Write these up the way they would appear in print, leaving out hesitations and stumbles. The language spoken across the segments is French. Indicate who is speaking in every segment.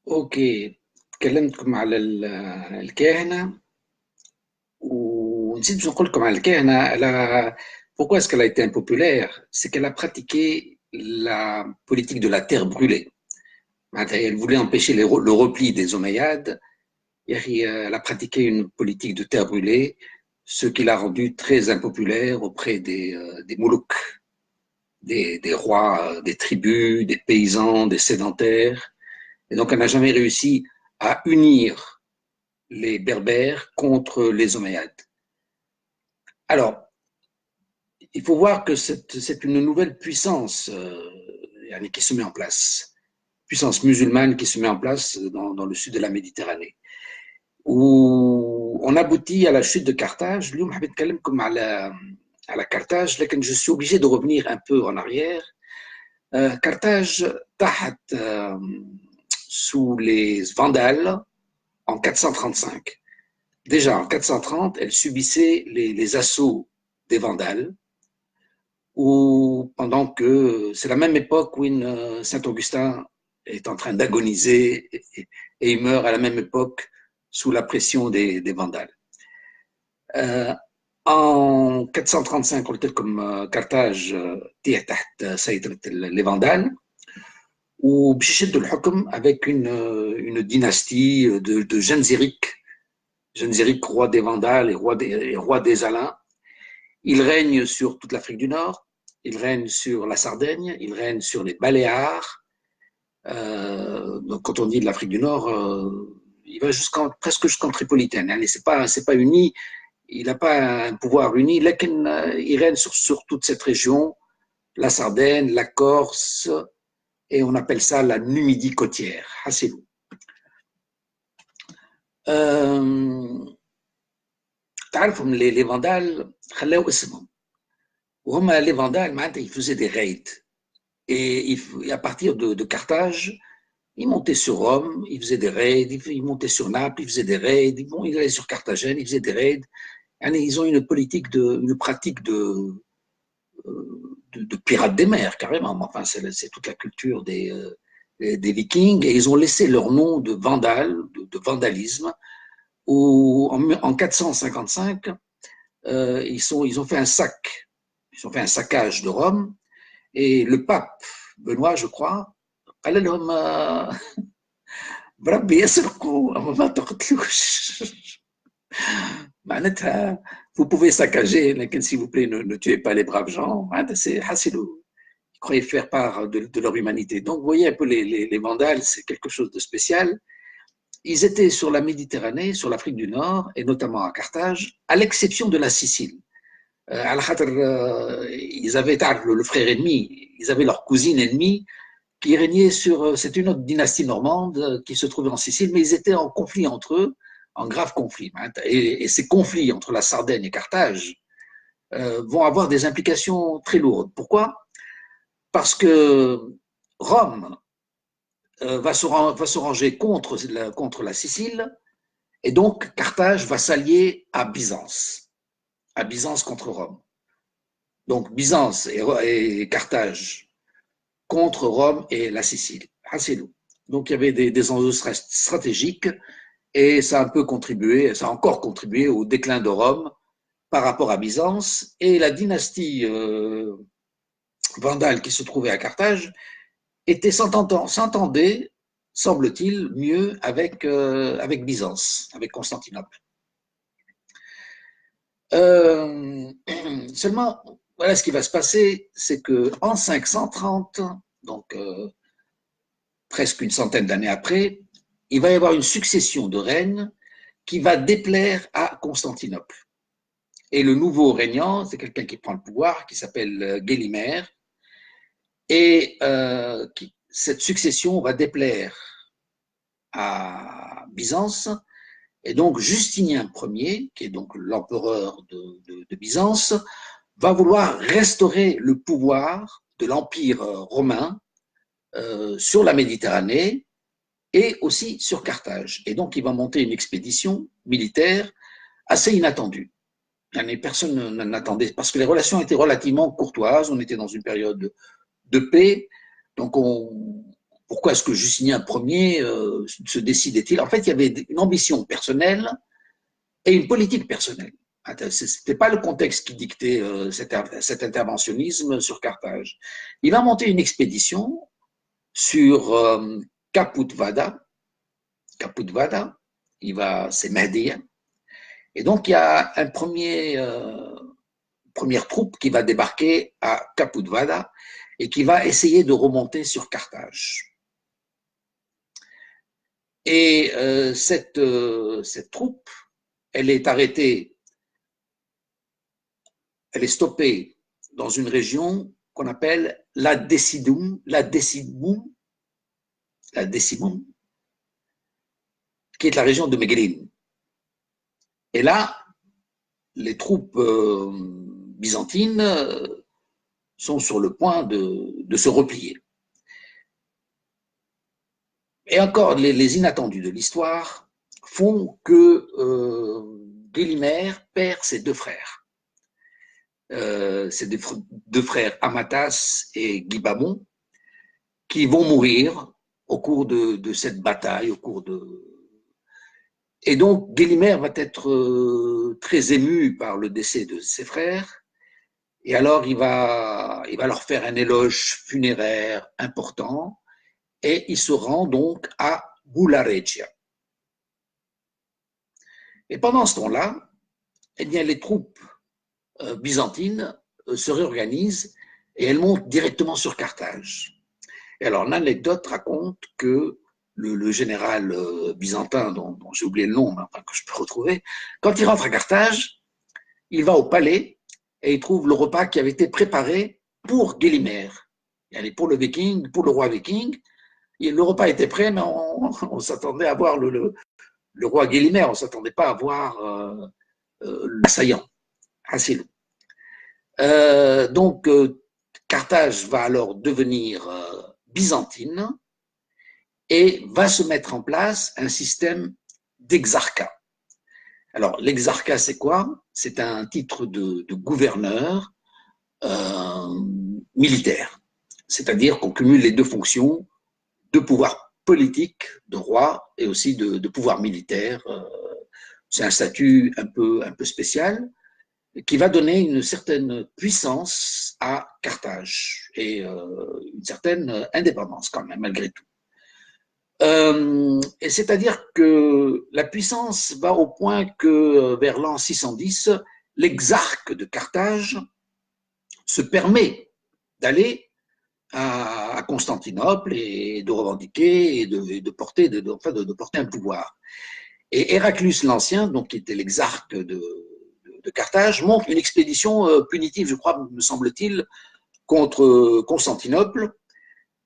Speaker 1: اوكي. تكلمتكم على الكاهنة، ونسيت باش نقول لكم على الكاهنة. Pourquoi est-ce qu'elle a été impopulaire? C'est qu'elle a pratiqué la politique de la terre brûlée. Elle voulait empêcher le repli des Omeyyades. Elle a pratiqué une politique de terre brûlée, ce qui l'a rendue très impopulaire auprès des Moulouks, des rois, des tribus, des paysans, des sédentaires. Et donc, elle n'a jamais réussi à unir les Berbères contre les Omeyyades. Alors, il faut voir que c'est une nouvelle puissance qui se met en place, puissance musulmane qui se met en place dans le sud de la Méditerranée, où on aboutit à la chute de Carthage. اليوم حبيت نتكلمكم على Carthage, لكن je suis obligé de revenir un peu en arrière. Carthage تحت sous les Vandales en 435. Déjà en 430, elle subissait les assauts des Vandales, pendant que c'est la même époque où Saint-Augustin est en train d'agoniser et il meurt à la même époque sous la pression des Vandales. En 435, on était comme Carthage, les Vandales, ou Bchichet de l'Hukum avec une dynastie de Genséric, roi des Vandales et roi des Alains. Il règne sur toute l'Afrique du Nord, il règne sur la Sardaigne, il règne sur les Baléares. Donc quand on dit de l'Afrique du Nord, il va presque jusqu'en Tripolitaine. C'est pas uni, il n'a pas un pouvoir uni, il règne sur toute cette région, la Sardaigne, la Corse, et on appelle ça la Numidie côtière. Hasselou. تعرفوا les Vandales خلاو اسمهم وهم les Vandales معناتها ils faisaient des raids et à partir de Carthage ils montaient sur Rome, ils faisaient des raids, ils montaient sur Naples, ils faisaient des raids, ils allaient sur Carthagène, ils faisaient des raids. Ils ont une pratique de pirates des mers carrément. Enfin c'est toute la culture des Vikings, et ils ont laissé leur nom de Vandale, de vandalisme, où en 455 ils ont fait un saccage de Rome, et le pape Benoît, je crois, قال لهم بربي يسرقوا أما ما تقتلوش. معناتها vous pouvez saccager, mais s'il vous plaît ne tuez pas les braves gens. C'est Hassilou. Ils croyaient faire part de leur humanité. Donc vous voyez un peu les Vandales, c'est quelque chose de spécial. Ils étaient sur la Méditerranée, sur l'Afrique du Nord, et notamment à Carthage, à l'exception de la Sicile. Ils avaient le frère ennemi, ils avaient leur cousine ennemie qui régnait c'est une autre dynastie normande qui se trouvait en Sicile, mais ils étaient en conflit entre eux, en grave conflit. Et ces conflits entre la Sardaigne et Carthage vont avoir des implications très lourdes. Pourquoi? Parce que Rome va se ranger contre la Sicile, et donc Carthage va s'allier à Byzance contre Rome. Donc Byzance et Carthage contre Rome et la Sicile. Donc il y avait des enjeux stratégiques, et ça a encore contribué au déclin de Rome par rapport à Byzance, et la dynastie vandale qui se trouvait à Carthage s'entendait, semble-t-il, mieux avec Byzance, avec Constantinople. Seulement, voilà ce qui va se passer, c'est qu'en 530, donc presque une centaine d'années après, il va y avoir une succession de règnes qui va déplaire à Constantinople. Et le nouveau régnant, c'est quelqu'un qui prend le pouvoir, qui s'appelle Gélimer, et cette succession va déplaire à Byzance, et donc Justinien Ier, qui est donc l'empereur de Byzance, va vouloir restaurer le pouvoir de l'Empire romain sur la Méditerranée et aussi sur Carthage. Et donc il va monter une expédition militaire assez inattendue. Personne n'attendait, parce que les relations étaient relativement courtoises, on était dans une période de paix, donc pourquoi est-ce que Justinien Ier se décidait-il? En fait, il y avait une ambition personnelle et une politique personnelle. Ce n'était pas le contexte qui dictait cet interventionnisme sur Carthage. Il va monter une expédition sur Kapudvada. Kapudvada, c'est Mehdiya. Et donc, il y a un première troupe qui va débarquer à Kapudvada et qui va essayer de remonter sur Carthage. Et cette troupe, elle est arrêtée, elle est stoppée dans une région qu'on appelle la Decidum, qui est la région de Meghelin. Et là, les troupes byzantines sont sur le point de se replier. Et encore, les inattendus de l'histoire font que Gélimer perd ses deux frères. Ses deux frères Amatas et Guibamon, qui vont mourir au cours de cette bataille, Et donc, Gélimer va être très ému par le décès de ses frères, et alors il va leur faire un éloge funéraire important, et il se rend donc à Boularegia. Et pendant ce temps-là, eh bien, les troupes byzantines se réorganisent et elles montent directement sur Carthage. Et alors, l'anecdote raconte que le général byzantin, dont j'ai oublié le nom, mais enfin, que je peux retrouver, quand il rentre à Carthage, il va au palais et il trouve le repas qui avait été préparé pour Gélimer. Pour le roi viking, le repas était prêt, mais on s'attendait à voir le roi Gélimer, on ne s'attendait pas à voir l'assaillant, assez long. Donc, Carthage va alors devenir byzantine et va se mettre en place un système d'exarcat. Alors, l'exarcat, c'est quoi? C'est un titre de gouverneur militaire, c'est-à-dire qu'on cumule les deux fonctions de pouvoir politique, de roi, et aussi de pouvoir militaire. C'est un statut un peu spécial qui va donner une certaine puissance à Carthage et une certaine indépendance quand même, malgré tout. Et c'est-à-dire que la puissance va au point que vers l'an 610, l'exarque de Carthage se permet d'aller à Constantinople et de revendiquer et de porter un pouvoir. Et Héraclius l'Ancien, donc qui était l'exarque de Carthage, monte une expédition punitive, je crois, me semble-t-il, contre Constantinople,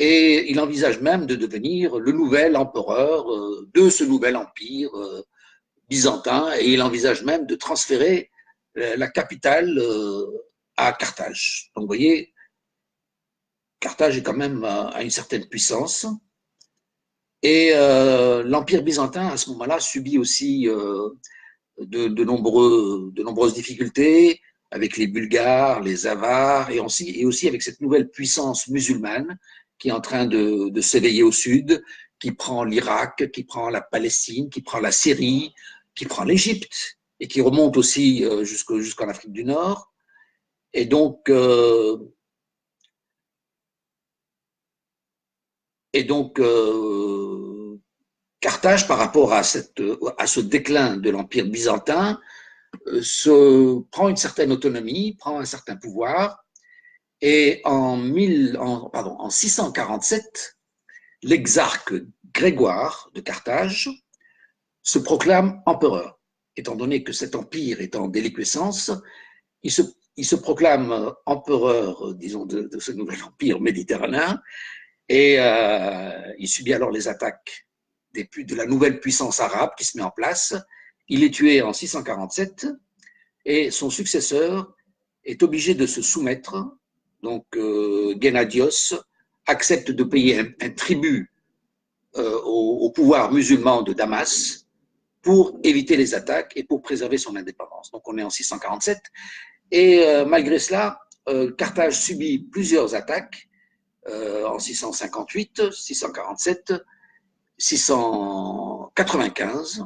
Speaker 1: et il envisage même de devenir le nouvel empereur de ce nouvel empire byzantin, et il envisage même de transférer la capitale à Carthage. Donc vous voyez, Carthage est quand même à une certaine puissance, et l'empire byzantin à ce moment-là subit aussi de nombreuses difficultés avec les Bulgares, les Avars, et aussi avec cette nouvelle puissance musulmane qui est en train de s'éveiller au sud, qui prend l'Irak, qui prend la Palestine, qui prend la Syrie, qui prend l'Égypte, et qui remonte aussi jusqu'en Afrique du Nord. Et donc, Carthage, par rapport à ce déclin de l'Empire byzantin, prend une certaine autonomie, prend un certain pouvoir, et en 647, l'exarque Grégoire de Carthage se proclame empereur. Étant donné que cet empire est en déliquescence, il se proclame empereur, disons, de ce nouvel empire méditerranéen, et il subit alors les attaques de la nouvelle puissance arabe qui se met en place. Il est tué en 647 et son successeur est obligé de se soumettre. Donc, Gennadios accepte de payer un tribut au pouvoir musulman de Damas pour éviter les attaques et pour préserver son indépendance. Donc, on est en 647 et malgré cela, Carthage subit plusieurs attaques en 658, 647, 695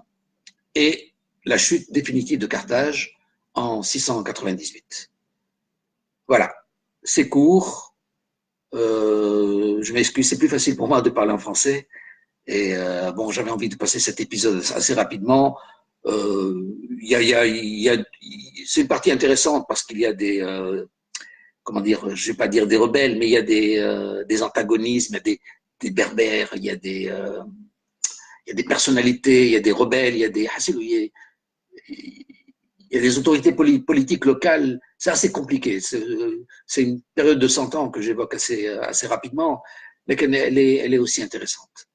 Speaker 1: et la chute définitive de Carthage en 698. Voilà, c'est court. Je m'excuse, c'est plus facile pour moi de parler en français. Et bon, j'avais envie de passer cet épisode assez rapidement. C'est une partie intéressante parce qu'il y a des, comment dire, je vais pas dire des rebelles, mais il y a des antagonismes, il y a des berbères, il y a des personnalités, il y a des rebelles, il y a des autorités politiques locales. C'est assez compliqué. C'est une période de 100 ans que j'évoque assez rapidement, mais elle est aussi intéressante.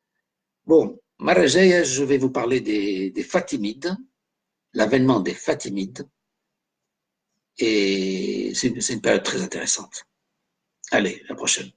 Speaker 1: Bon, Marajaya, je vais vous parler des Fatimides, l'avènement des Fatimides, et c'est une période très intéressante. Allez, à la prochaine.